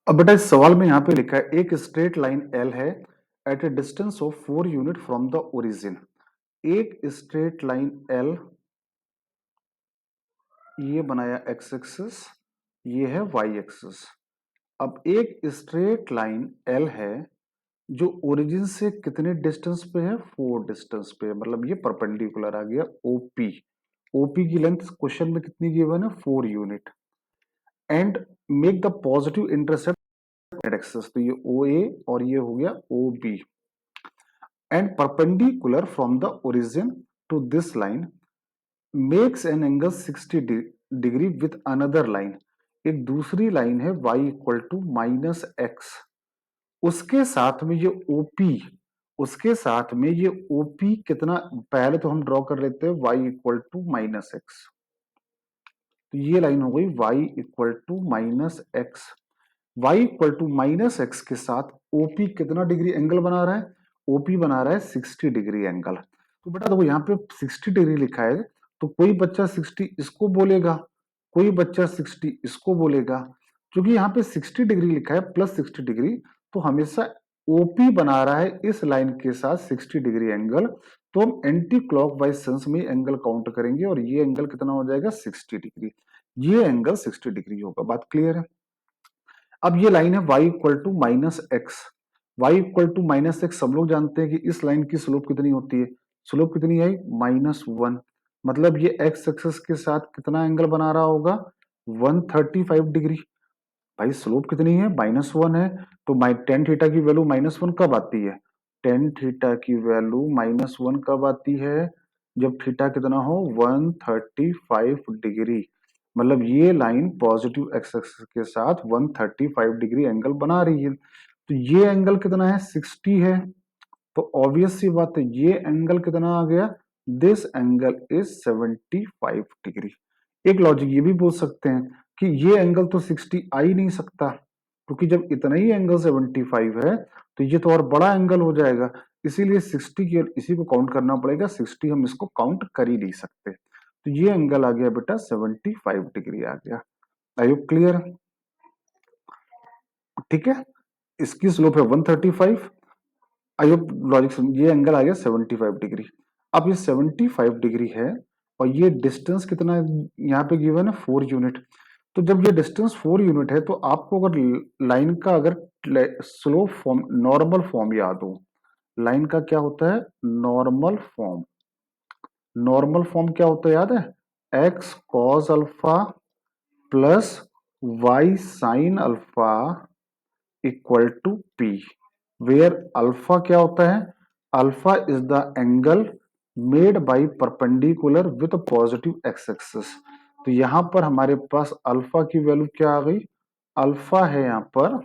अब बेटा इस सवाल में यहाँ पे लिखा है एक स्ट्रेट लाइन एल है at a distance of 4 unit from the origin. एक स्ट्रेट लाइन एल ये बनाया एक्स एक्सिस, ये है वाई एक्सिस। अब एक स्ट्रेट लाइन एल है जो ओरिजिन से कितने डिस्टेंस पे है, 4 डिस्टेंस पे है, मतलब ये परपेंडिकुलर आ गया ओपी। ओपी की लेंथ क्वेश्चन में कितनी गिवन है, 4 unit. And make the positive intercept at axis, तो ये ओ ए और ये हो गया O B. And perpendicular from the origin to this line makes an angle 60 degree with another line. एक दूसरी लाइन है y equal to minus x, उसके साथ में ये OP, उसके साथ में ये OP कितना, पहले तो हम ड्रॉ कर लेते हैं y equal to minus x, तो ये लाइन हो गई y equal to minus x. y equal to minus x के साथ OP कितना डिग्री एंगल बना रहा है, OP बना रहा है 60 डिग्री एंगल। तो बेटा देखो यहाँ पे 60 डिग्री लिखा है, तो कोई बच्चा 60 इसको बोलेगा, कोई बच्चा 60 इसको बोलेगा। क्योंकि यहाँ पे 60 डिग्री लिखा है प्लस 60 डिग्री, तो हमेशा ओपी बना रहा है इस लाइन के साथ 60 डिग्री एंगल, तो हम एंटी क्लॉकवाइज सेंस में एंगल काउंट करेंगे और ये एंगल कितना हो जाएगा 60 डिग्री। ये एंगल 60 डिग्री होगा। बात क्लियर है। अब ये लाइन है y equal to minus x. Y equal to minus x सब लोग जानते हैं कि इस लाइन की स्लोप कितनी होती है, स्लोप कितनी आई -1। मतलब ये एक्स एक्सिस के साथ कितना एंगल बना रहा होगा 135 डिग्री। भाई स्लोप कितनी है -1 है, तो टेन थीटा की वैल्यू -1 कब आती है, टेन थीटा की वैल्यू -1 कब आती है, जब थीटा कितना हो 135 डिग्री। मतलब ये लाइन पॉजिटिव एक्स एक्सिस के साथ 135 डिग्री एंगल बना रही है, तो ये एंगल कितना है 60 है। तो ऑब्वियस सी बात है ये एंगल कितना आ गया, दिस एंगल इज 75 डिग्री। एक लॉजिक ये भी बोल सकते हैं कि ये एंगल तो 60 आ ही नहीं सकता, क्योंकि जब इतना ही एंगल 75 है तो ये तो और बड़ा एंगल हो जाएगा, इसीलिए 60 की इसी को काउंट करना पड़ेगा, 60 हम इसको काउंट कर ही नहीं सकते। तो ये एंगल आ गया बेटा 75 डिग्री आ गया। आई होप क्लियर है। ठीक है, इसकी स्लोप है 135। आई होप लॉजिक ये एंगल आ गया 75 डिग्री। अब ये 75 डिग्री है और ये डिस्टेंस कितना है यहाँ पे गिवन है 4 यूनिट। तो जब ये डिस्टेंस 4 यूनिट है तो आपको अगर लाइन का अगर स्लोप फॉर्म नॉर्मल फॉर्म याद हो, लाइन का क्या होता है नॉर्मल फॉर्म, नॉर्मल फॉर्म क्या होता है याद है, x cos alpha plus y sine alpha equal to P, where alpha क्या होता है, alpha is the angle made by perpendicular with positive x axis. तो यहां पर हमारे पास अल्फा की वैल्यू क्या आ गई, अल्फा है यहां पर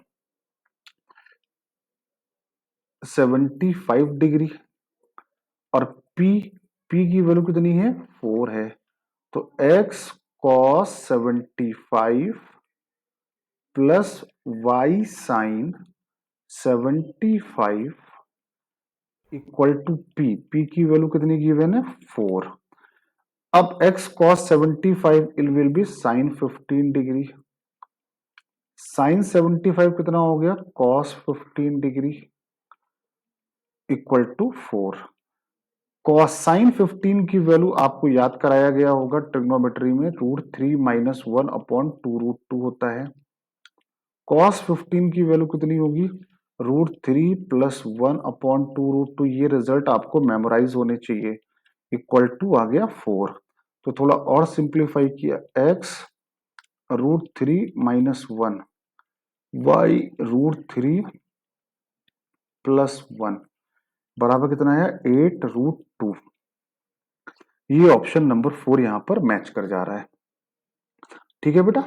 75 डिग्री और पी, पी की वैल्यू कितनी है 4 है। तो x cos 75 plus y sine 75 equal to P, P की वैल्यू कितनी गिवन है 4। अब x cos 75 it will be sine 15 degree, sine 75 कितना हो गया cos 15 degree equal to 4। Cosine 15 की वैल्यू आपको याद कराया गया होगा ट्रिग्नोमेट्री में, √3 माइनस 1 अपॉन 2√2 होता है। कॉस 15 की वैल्यू कितनी होगी √3 प्लस 1 अपॉन 2√2, ये रिजल्ट आपको मेमोराइज होने चाहिए, इक्वल टू आ गया 4। तो थोड़ा और सिंप्लीफाई किया, x √3 माइनस 1 y √3 प्लस 1 बराबर कितना है 8√2। ये ऑप्शन नंबर 4 यहां पर मैच कर जा रहा है। ठीक है बेटा।